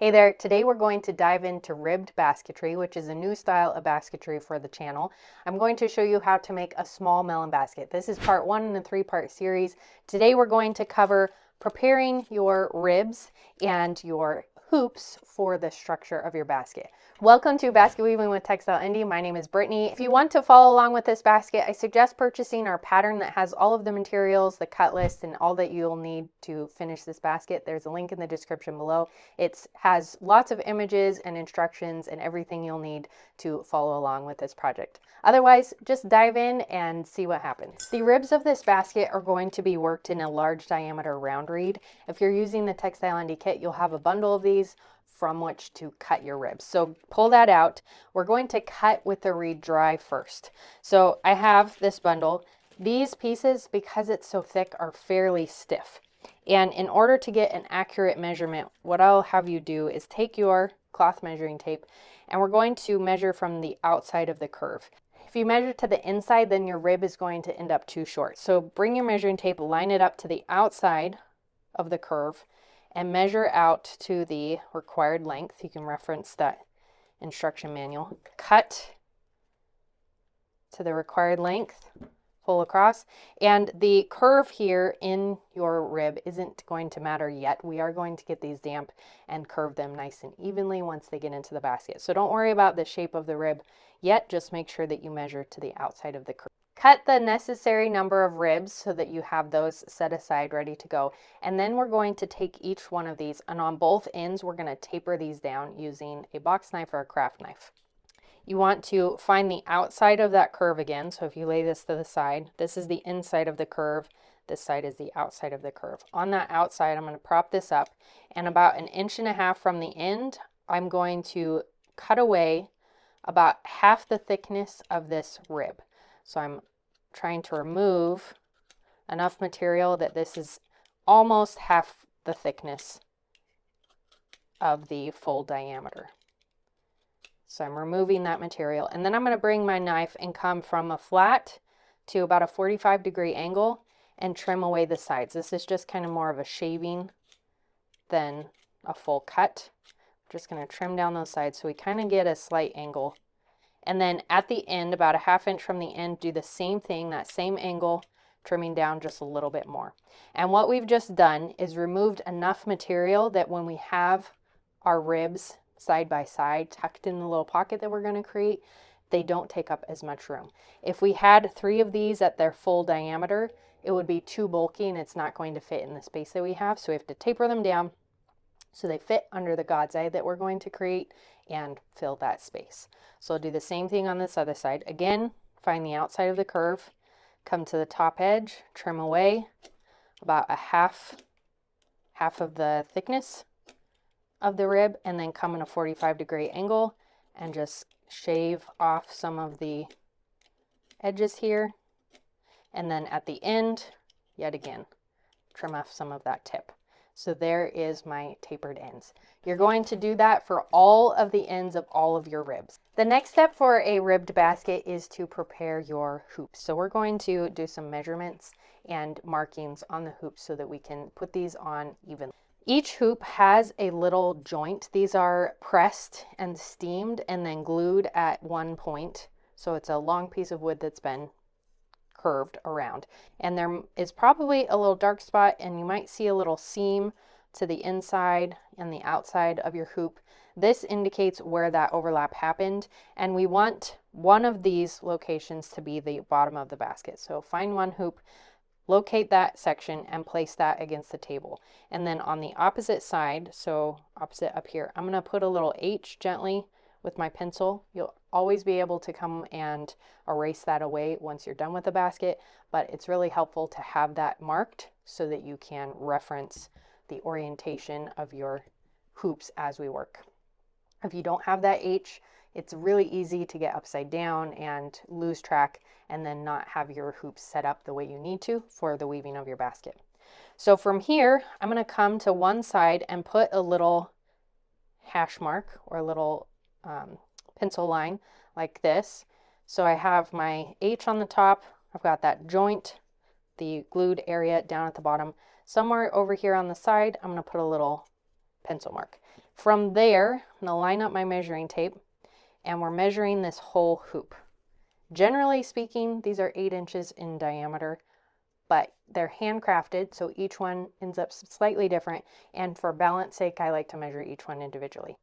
Hey there, today we're going to dive into ribbed basketry, which is a new style of basketry for the channel. I'm going to show you how to make a small melon basket. This is part one in a three-part series. Today we're going to cover preparing your ribs and your hoops for the structure of your basket. Welcome to Basket Weaving with Textile Indie. My name is Brittany. If you want to follow along with this basket, I suggest purchasing our pattern that has all of the materials, the cut list, and all that you'll need to finish this basket. There's a link in the description below. It has lots of images and instructions and everything you'll need to follow along with this project. Otherwise, just dive in and see what happens. The ribs of this basket are going to be worked in a large diameter round reed. If you're using the Textile Indie kit, you'll have a bundle of these from which to cut your ribs. So pull that out. We're going to cut with the reed dry first. So I have this bundle. These pieces, because it's so thick, are fairly stiff. And in order to get an accurate measurement, what I'll have you do is take your cloth measuring tape and we're going to measure from the outside of the curve. If you measure to the inside, then your rib is going to end up too short. So bring your measuring tape, line it up to the outside of the curve, and measure out to the required length. You can reference that instruction manual. Cut to the required length, pull across, and the curve here in your rib isn't going to matter yet. We are going to get these damp and curve them nice and evenly once they get into the basket. So don't worry about the shape of the rib yet, just make sure that you measure to the outside of the curve. Cut the necessary number of ribs so that you have those set aside ready to go. And then we're going to take each one of these, and on both ends we're going to taper these down using a box knife or a craft knife. You want to find the outside of that curve again. So if you lay this to the side, this is the inside of the curve. This side is the outside of the curve. On that outside, I'm going to prop this up, and about 1.5 inches from the end, I'm going to cut away about half the thickness of this rib. So I'm trying to remove enough material that this is almost half the thickness of the full diameter. So I'm removing that material, and then I'm going to bring my knife and come from a flat to about a 45-degree angle and trim away the sides. This is just kind of more of a shaving than a full cut. I'm just going to trim down those sides so we kind of get a slight angle. And then at the end, about a 1/2 inch from the end, do the same thing, that same angle, trimming down just a little bit more. And what we've just done is removed enough material that when we have our ribs side by side tucked in the little pocket that we're going to create, they don't take up as much room. If we had 3 of these at their full diameter, it would be too bulky and it's not going to fit in the space that we have. So we have to taper them down so they fit under the God's eye that we're going to create and fill that space. So I'll do the same thing on this other side. Again, find the outside of the curve, come to the top edge, trim away about a half of the thickness of the rib, and then come in a 45-degree angle and just shave off some of the edges here. And then at the end, yet again, trim off some of that tip. So there is my tapered ends. You're going to do that for all of the ends of all of your ribs. The next step for a ribbed basket is to prepare your hoops. So we're going to do some measurements and markings on the hoops so that we can put these on evenly. Each hoop has a little joint. These are pressed and steamed and then glued at one point. So it's a long piece of wood that's been curved around, and there is probably a little dark spot, and you might see a little seam to the inside and the outside of your hoop. This indicates where that overlap happened, and we want one of these locations to be the bottom of the basket. So find one hoop, locate that section, and place that against the table. And then on the opposite side, so opposite up here, I'm going to put a little H gently with my pencil. You'll always be able to come and erase that away once you're done with the basket, but it's really helpful to have that marked so that you can reference the orientation of your hoops as we work. If you don't have that H, it's really easy to get upside down and lose track and then not have your hoops set up the way you need to for the weaving of your basket. So from here, I'm going to come to one side and put a little hash mark or a little pencil line like this. So I have my H on the top, I've got that joint, the glued area down at the bottom. Somewhere over here on the side, I'm going to put a little pencil mark. From there, I'm going to line up my measuring tape, and we're measuring this whole hoop. Generally speaking, these are 8 inches in diameter, but they're handcrafted, so each one ends up slightly different, and for balance sake, I like to measure each one individually.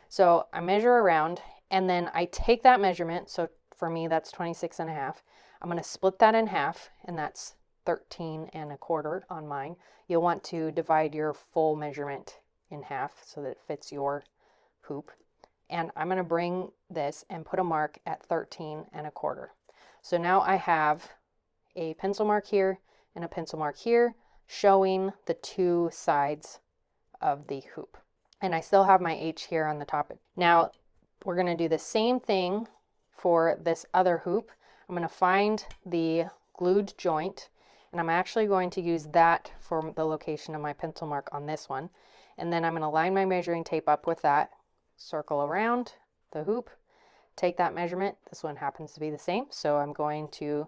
So I measure around, and then I take that measurement, so for me that's 26.5. I'm going to split that in half, and that's 13.25 on mine. You'll want to divide your full measurement in half so that it fits your hoop. And I'm going to bring this and put a mark at 13.25. So now I have a pencil mark here and a pencil mark here showing the 2 sides of the hoop. And I still have my H here on the top. Now we're going to do the same thing for this other hoop. I'm going to find the glued joint, and I'm actually going to use that for the location of my pencil mark on this one. And then I'm going to line my measuring tape up with that, circle around the hoop, take that measurement. This one happens to be the same, so I'm going to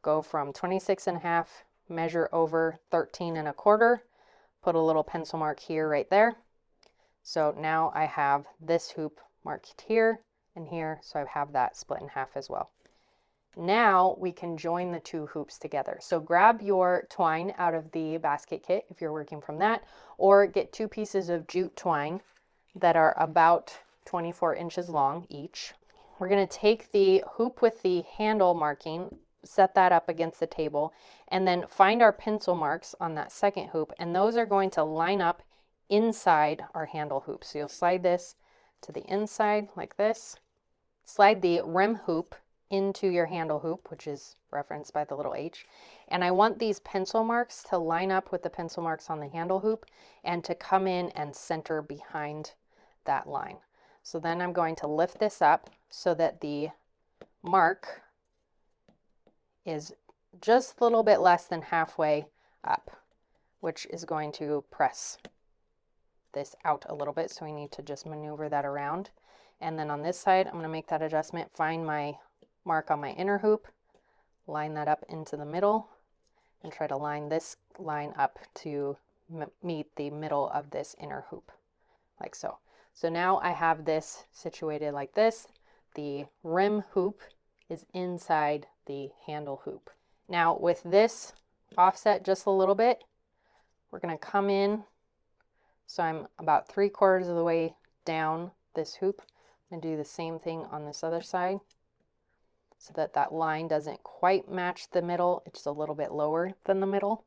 go from 26.5, measure over 13.25, put a little pencil mark here right there. So now I have this hoop marked here and here, so I have that split in half as well. Now we can join the 2 hoops together. So grab your twine out of the basket kit if you're working from that, or get 2 pieces of jute twine that are about 24 inches long each. We're going to take the hoop with the handle marking, set that up against the table, and then find our pencil marks on that second hoop, and those are going to line up inside our handle hoop. So you'll slide this to the inside like this, slide the rim hoop into your handle hoop, which is referenced by the little H, and I want these pencil marks to line up with the pencil marks on the handle hoop and to come in and center behind that line. So then I'm going to lift this up so that the mark is just a little bit less than halfway up, which is going to press this out a little bit, so we need to just maneuver that around. And then on this side, I'm going to make that adjustment, find my mark on my inner hoop, line that up into the middle, and try to line this line up to meet the middle of this inner hoop, like so. So now I have this situated like this. The rim hoop is inside the handle hoop. Now with this offset just a little bit, we're going to come in. So I'm about 3/4 of the way down this hoop and do the same thing on this other side so that that line doesn't quite match the middle. It's a little bit lower than the middle.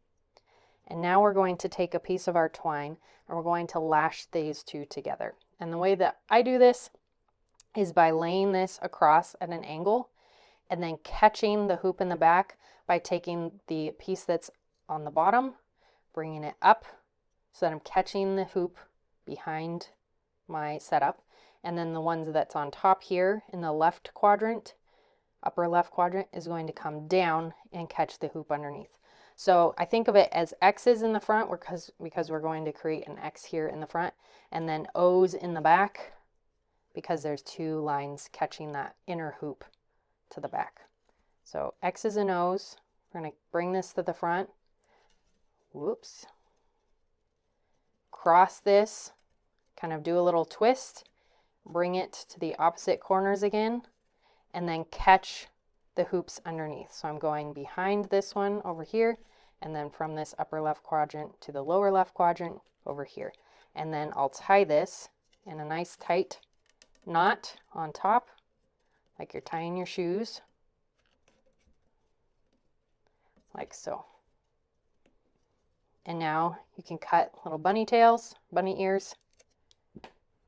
And now we're going to take a piece of our twine and we're going to lash these 2 together. And the way that I do this is by laying this across at an angle and then catching the hoop in the back by taking the piece that's on the bottom, bringing it up so that I'm catching the hoop behind my setup, and then the ones that's on top here in the left quadrant, upper left quadrant, is going to come down and catch the hoop underneath. So I think of it as X's in the front because we're going to create an X here in the front, and then O's in the back because there's 2 lines catching that inner hoop to the back. So X's and O's. We're going to bring this to the front. Whoops. Cross this, kind of do a little twist, bring it to the opposite corners again, and then catch the hoops underneath. So I'm going behind this one over here, and then from this upper left quadrant to the lower left quadrant over here. And then I'll tie this in a nice tight knot on top, like you're tying your shoes, like so. And now you can cut little bunny tails, bunny ears,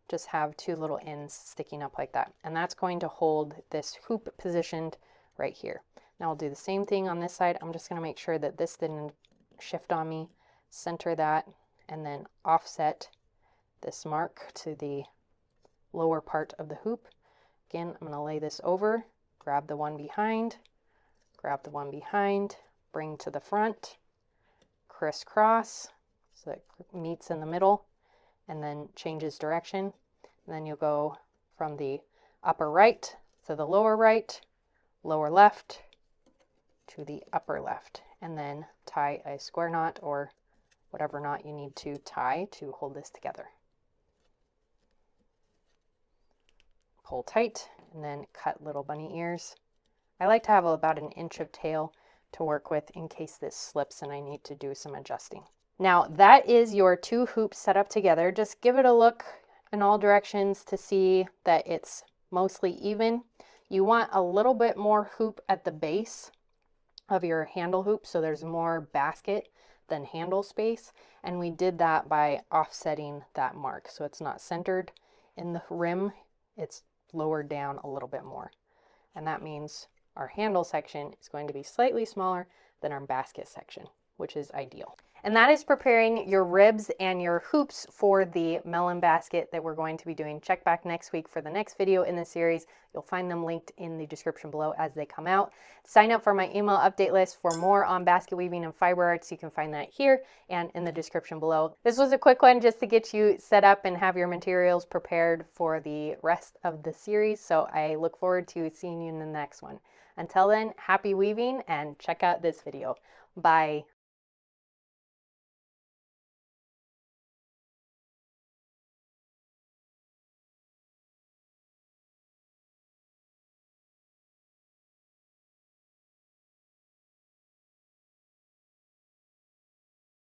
just have 2 little ends sticking up like that. And that's going to hold this hoop positioned right here. Now I'll do the same thing on this side. I'm just going to make sure that this didn't shift on me, center that, and then offset this mark to the lower part of the hoop. Again, I'm going to lay this over, grab the one behind, bring to the front, crisscross so it meets in the middle, and then changes direction. And then you'll go from the upper right to the lower right, lower left to the upper left, and then tie a square knot or whatever knot you need to tie to hold this together. pull tight, and then cut little bunny ears. I like to have about an inch of tail to work with in case this slips and I need to do some adjusting. Now that is your 2 hoops set up together. Just give it a look in all directions to see that it's mostly even. You want a little bit more hoop at the base of your handle hoop, so there's more basket than handle space, and we did that by offsetting that mark so it's not centered in the rim, it's lowered down a little bit more, and that means our handle section is going to be slightly smaller than our basket section, which is ideal. And that is preparing your ribs and your hoops for the melon basket that we're going to be doing. Check back next week for the next video in the series. You'll find them linked in the description below as they come out. Sign up for my email update list for more on basket weaving and fiber arts. You can find that here and in the description below. This was a quick one just to get you set up and have your materials prepared for the rest of the series. So I look forward to seeing you in the next one. Until then, happy weaving and check out this video. Bye.